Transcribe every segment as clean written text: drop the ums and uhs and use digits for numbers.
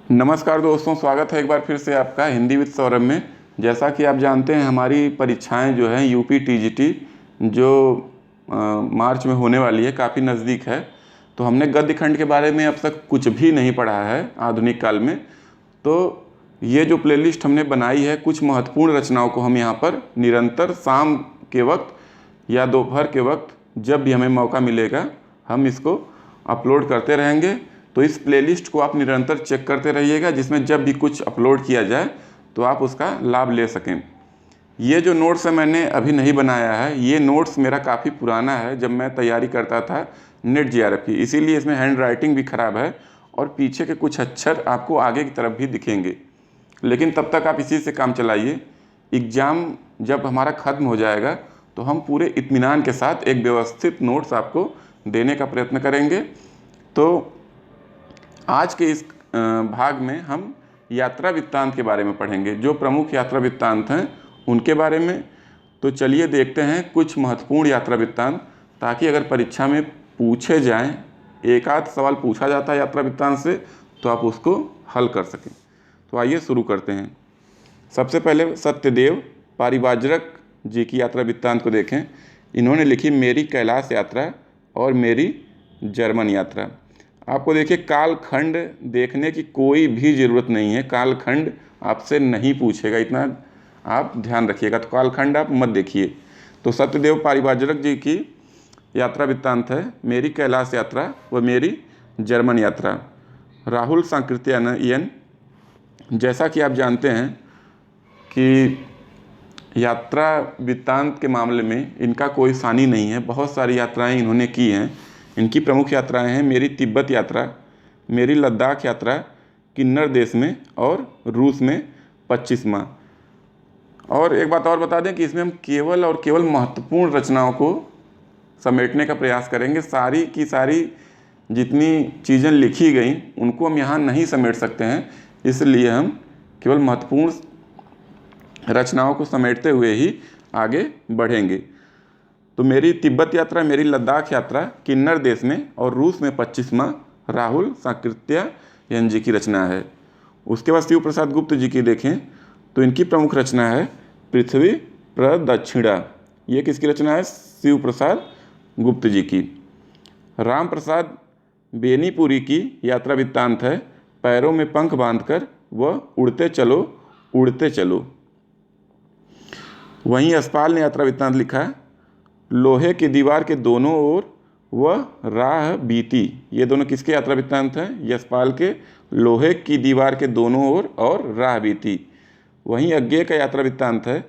नमस्कार दोस्तों, स्वागत है एक बार फिर से आपका हिंदी विद सौरभ में। जैसा कि आप जानते हैं, हमारी परीक्षाएं जो हैं यूपी टीजीटी जो मार्च में होने वाली है, काफ़ी नज़दीक है। तो हमने गद्य खंड के बारे में अब तक कुछ भी नहीं पढ़ा है आधुनिक काल में। तो ये जो प्लेलिस्ट हमने बनाई है, कुछ महत्वपूर्ण रचनाओं को हम यहाँ पर निरंतर शाम के वक्त या दोपहर के वक्त जब भी हमें मौका मिलेगा हम इसको अपलोड करते रहेंगे। तो इस प्लेलिस्ट को आप निरंतर चेक करते रहिएगा, जिसमें जब भी कुछ अपलोड किया जाए तो आप उसका लाभ ले सकें। ये जो नोट्स है मैंने अभी नहीं बनाया है, ये नोट्स मेरा काफ़ी पुराना है, जब मैं तैयारी करता था नेट जीआरएफ की, इसीलिए इसमें हैंड राइटिंग भी ख़राब है और पीछे के कुछ अक्षर आपको आगे की तरफ भी दिखेंगे। लेकिन तब तक आप इसी से काम चलाइए। एग्ज़ाम जब हमारा ख़त्म हो जाएगा तो हम पूरे इत्मीनान के साथ एक व्यवस्थित नोट्स आपको देने का प्रयत्न करेंगे। तो आज के इस भाग में हम यात्रा वृत्तांत के बारे में पढ़ेंगे, जो प्रमुख यात्रा वृत्तांत हैं उनके बारे में। तो चलिए देखते हैं कुछ महत्वपूर्ण यात्रा वृत्तांत, ताकि अगर परीक्षा में पूछे जाएं, एक आध सवाल पूछा जाता है यात्रा वृत्तांत से, तो आप उसको हल कर सकें। तो आइए शुरू करते हैं। सबसे पहले सत्यदेव पारिवाजरक जी की यात्रा वृत्तांत को देखें। इन्होंने लिखी मेरी कैलाश यात्रा और मेरी जर्मन यात्रा। आपको देखिए, कालखंड देखने की कोई भी ज़रूरत नहीं है, कालखंड आपसे नहीं पूछेगा, इतना आप ध्यान रखिएगा। तो कालखंड आप मत देखिए। तो सत्यदेव पारिवाजरक जी की यात्रा वृत्तांत है मेरी कैलाश यात्रा व मेरी जर्मन यात्रा। राहुल सांकृत्यायन, जैसा कि आप जानते हैं कि यात्रा वृत्तांत के मामले में इनका कोई सानी नहीं है, बहुत सारी यात्राएं इन्होंने की हैं। इनकी प्रमुख यात्राएं हैं मेरी तिब्बत यात्रा, मेरी लद्दाख यात्रा, किन्नर देश में और रूस में 25 माह। और एक बात और बता दें कि इसमें हम केवल और केवल महत्वपूर्ण रचनाओं को समेटने का प्रयास करेंगे। सारी की सारी जितनी चीज़ें लिखी गई उनको हम यहाँ नहीं समेट सकते हैं, इसलिए हम केवल महत्वपूर्ण रचनाओं को समेटते हुए ही आगे बढ़ेंगे। तो मेरी तिब्बत यात्रा, मेरी लद्दाख यात्रा, किन्नर देश में और रूस में 25 माह राहुल सांकृत्यायन जी की रचना है। उसके बाद शिव प्रसाद गुप्त जी की देखें तो इनकी प्रमुख रचना है पृथ्वी प्रदक्षिणा। ये किसकी रचना है? शिव प्रसाद गुप्त जी की। राम प्रसाद बेनीपुरी की यात्रा वृत्तांत है पैरों में पंख बांधकर वह उड़ते चलो उड़ते चलो। वहीं यशपाल ने यात्रा वृत्तांत लिखा लोहे की दीवार के दोनों ओर वह राह बीती। ये दोनों किसके यात्रा वृत्तांत हैं? यशपाल के। लोहे की दीवार के दोनों ओर और राह बीती। वहीं अज्ञेय का यात्रा वृत्तांत है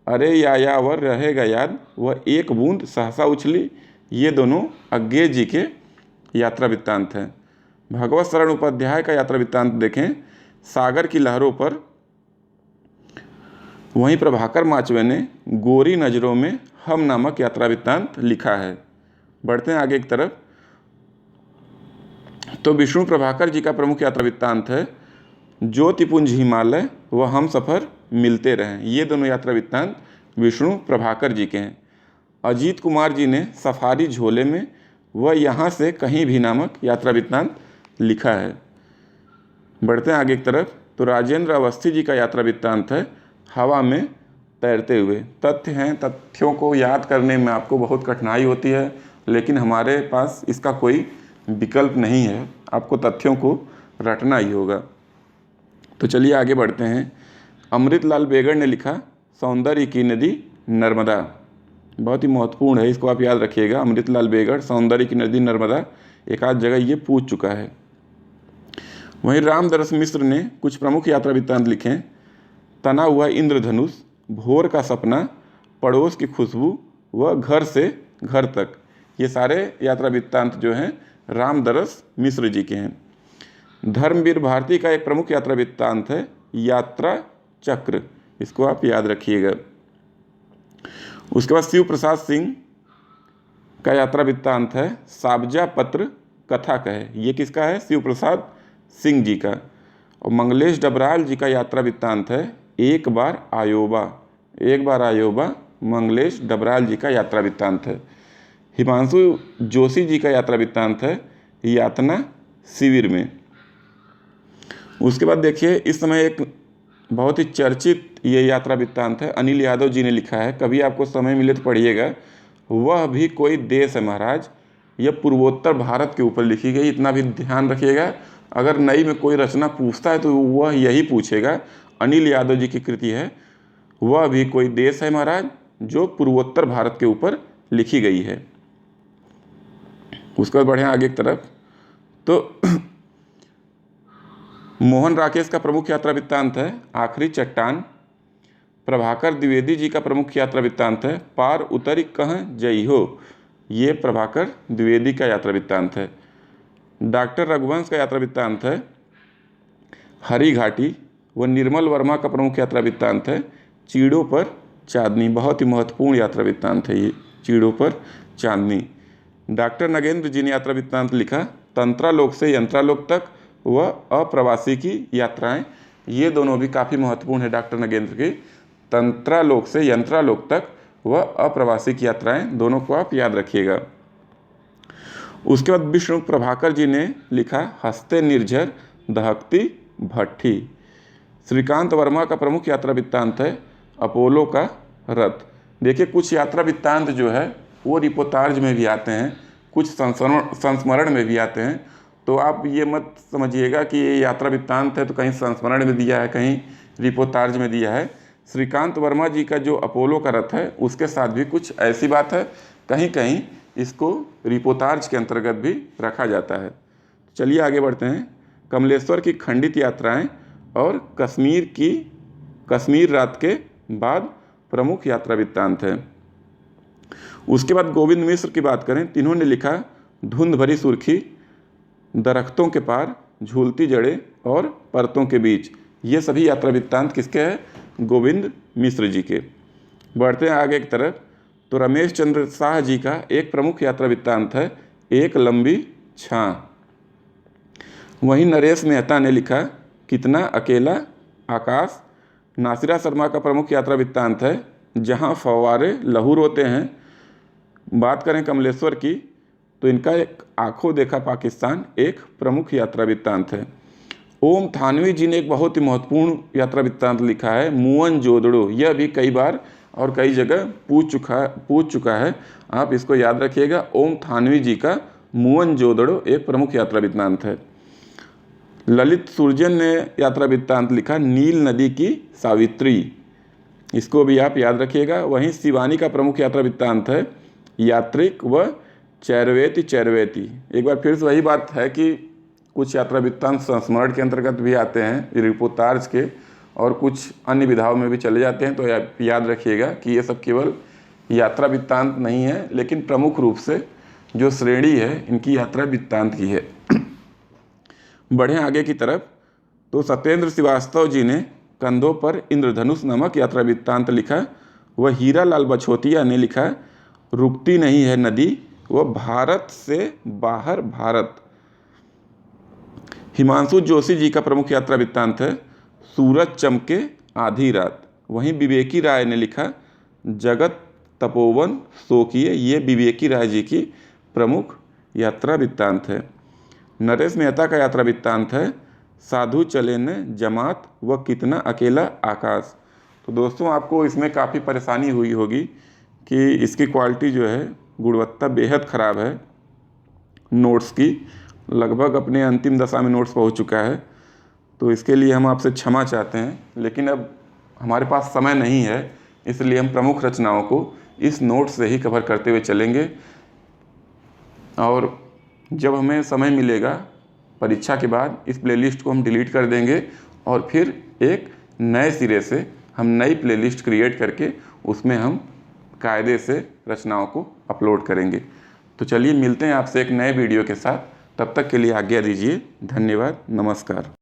अरे यायावर रहेगा याद वह एक बूंद सहसा उछली। ये दोनों अज्ञेय जी के यात्रा वृत्तांत हैं। भगवत शरण उपाध्याय का यात्रा वृत्तांत देखें सागर की लहरों पर। वहीं प्रभाकर माचवे ने गोरी नज़रों में हम नामक यात्रा वृत्तांत लिखा है। बढ़ते हैं आगे की तरफ। तो विष्णु प्रभाकर जी का प्रमुख यात्रा वृत्तांत है ज्योतिपुंज हिमालय व हम सफ़र मिलते रहें। ये दोनों यात्रा वृत्तांत विष्णु प्रभाकर जी के हैं। अजीत कुमार जी ने सफारी झोले में वह यहाँ से कहीं भी नामक यात्रा वृत्तांत लिखा है। बढ़ते हैं आगे की तरफ। तो राजेंद्र अवस्थी जी का यात्रा वृत्तांत है हवा में तैरते हुए। तथ्य हैं, तथ्यों को याद करने में आपको बहुत कठिनाई होती है, लेकिन हमारे पास इसका कोई विकल्प नहीं है, आपको तथ्यों को रटना ही होगा। तो चलिए आगे बढ़ते हैं। अमृतलाल बेगड़ ने लिखा सौंदर्य की नदी नर्मदा। बहुत ही महत्वपूर्ण है, इसको आप याद रखिएगा। अमृतलाल बेगड़ सौंदर्य की नदी नर्मदा, एक आध जगह ये पूछ चुका है। वहीं रामदरस मिश्र ने कुछ प्रमुख यात्रा वृत्तांत लिखे तना हुआ इंद्रधनुष, भोर का सपना, पड़ोस की खुशबू व घर से घर तक। ये सारे यात्रा वृत्तांत जो हैं रामदरस मिश्र जी के हैं। धर्मवीर भारती का एक प्रमुख यात्रा वृत्तांत है यात्रा चक्र, इसको आप याद रखिएगा। उसके बाद शिव प्रसाद सिंह का यात्रा वृत्तांत है साबजा पत्र कथा कहे। ये किसका है? शिव प्रसाद सिंह जी का। और मंगलेश डबराल जी का यात्रा वृत्तांत है एक बार आयोबा। एक बार आयोबा मंगलेश डबराल जी का यात्रा वृत्तांत है। हिमांशु जोशी जी का यात्रा वृत्तांत है यातना शिविर में। उसके बाद देखिए, इस समय एक बहुत ही चर्चित ये यात्रा वृत्तांत है, अनिल यादव जी ने लिखा है, कभी आपको समय मिले तो पढ़िएगा। वह भी कोई देश है महाराज, यह पूर्वोत्तर भारत के ऊपर लिखी गई, इतना भी ध्यान रखिएगा। अगर नई में कोई रचना पूछता है तो वह यही पूछेगा, अनिल यादव जी की कृति है, वह भी कोई देश है महाराज, जो पूर्वोत्तर भारत के ऊपर लिखी गई है। उसके बाद बढ़े आगे की तरफ, तो मोहन राकेश का प्रमुख यात्रा वृत्तांत है आखिरी चट्टान। प्रभाकर द्विवेदी जी का प्रमुख यात्रा वृत्तांत है पार उतरी कह जई हो, ये प्रभाकर द्विवेदी का यात्रा वृत्तांत है। डॉक्टर रघुवंश का यात्रा वृत्तांत है हरी घाटी। व निर्मल वर्मा का प्रमुख यात्रा वृत्तांत है चीड़ों पर चांदनी, बहुत ही महत्वपूर्ण यात्रा वृत्तांत है ये, चीड़ों पर चांदनी। डॉक्टर नगेंद्र जी ने यात्रा वृत्तांत लिखा तंत्रालोक से यंत्रालोक तक व अप्रवासी की यात्राएं, ये दोनों भी काफ़ी महत्वपूर्ण है डॉक्टर नगेंद्र की, तंत्रालोक से यंत्रालोक तक व अप्रवासी की यात्राएं, दोनों को आप याद रखिएगा। उसके बाद विष्णु प्रभाकर जी ने लिखा हस्ते निर्झर दहकती भट्ठी। श्रीकांत वर्मा का प्रमुख यात्रा वृत्तांत है अपोलो का रथ। देखिए, कुछ यात्रा वृत्तांत जो है वो रिपोर्टाज में भी आते हैं, कुछ संस्मरण में भी आते हैं, तो आप ये मत समझिएगा कि ये यात्रा वृत्तांत है तो कहीं संस्मरण में दिया है, कहीं रिपोर्टाज में दिया है। श्रीकांत वर्मा जी का जो अपोलो का रथ है उसके साथ भी कुछ ऐसी बात है, कहीं कहीं इसको रिपोर्टाज के अंतर्गत भी रखा जाता है। चलिए आगे बढ़ते हैं। कमलेश्वर की खंडित यात्राएं और कश्मीर रात के बाद प्रमुख यात्रा वृत्तांत है। उसके बाद गोविंद मिश्र की बात करें, इन्होंने लिखा धुंध भरी सुर्खी, दरख्तों के पार, झूलती जड़ें और परतों के बीच, ये सभी यात्रा वृत्तांत किसके हैं? गोविंद मिश्र जी के। बढ़ते हैं आगे की तरफ, तो रमेश चंद्र शाह जी का एक प्रमुख यात्रा वृत्तांत है एक लंबी छां। वहीं नरेश मेहता ने लिखा कितना अकेला आकाश। नासिरा शर्मा का प्रमुख यात्रा वृत्तांत है जहां फव्वारे लहू रोते हैं। बात करें कमलेश्वर की, तो इनका एक आंखों देखा पाकिस्तान एक प्रमुख यात्रा वृत्तांत है। ओम थानवी जी ने एक बहुत ही महत्वपूर्ण यात्रा वृत्तांत लिखा है मुअन जोदड़ो, यह भी कई बार और कई जगह पूछ चुका है, आप इसको याद रखिएगा। ओम थानवी जी का मुअन जोदड़ो एक प्रमुख यात्रा वृत्तांत है। ललित सुरजन ने यात्रा वृत्तांत लिखा नील नदी की सावित्री, इसको भी आप याद रखिएगा। वहीं शिवानी का प्रमुख यात्रा वृत्तांत है यात्रिक व चैरवेती। एक बार फिर से वही बात है कि कुछ यात्रा वृत्तांत संस्मरण के अंतर्गत भी आते हैं, रिपोर्टाज के, और कुछ अन्य विधाओं में भी चले जाते हैं, तो याद रखिएगा कि ये सब केवल यात्रा वृत्तांत नहीं है, लेकिन प्रमुख रूप से जो श्रेणी है इनकी यात्रा वृत्तांत की है। बढ़ें आगे की तरफ, तो सत्येंद्र श्रीवास्तव जी ने कंधों पर इंद्रधनुष नामक यात्रा वृत्तांत लिखा। वह हीरा लाल बछोतिया ने लिखा रुकती नहीं है नदी वह भारत से बाहर भारत। हिमांशु जोशी जी का प्रमुख यात्रा वृत्तांत है सूरज चमके आधी रात। वहीं विवेकी राय ने लिखा जगत तपोवन शोकिये, ये विवेकी राय जी की प्रमुख यात्रा वृत्तांत है। नरेश मेहता का यात्रा वृत्तांत है साधु चले न जमात व कितना अकेला आकाश। तो दोस्तों, आपको इसमें काफ़ी परेशानी हुई होगी कि इसकी क्वालिटी जो है, गुणवत्ता बेहद ख़राब है नोट्स की, लगभग अपने अंतिम दशा में नोट्स पहुंच चुका है, तो इसके लिए हम आपसे क्षमा चाहते हैं। लेकिन अब हमारे पास समय नहीं है, इसलिए हम प्रमुख रचनाओं को इस नोट से ही कवर करते हुए चलेंगे, और जब हमें समय मिलेगा परीक्षा के बाद इस प्लेलिस्ट को हम डिलीट कर देंगे और फिर एक नए सिरे से हम नई प्लेलिस्ट क्रिएट करके उसमें हम कायदे से रचनाओं को अपलोड करेंगे। तो चलिए मिलते हैं आपसे एक नए वीडियो के साथ, तब तक के लिए आज्ञा दीजिए। धन्यवाद, नमस्कार।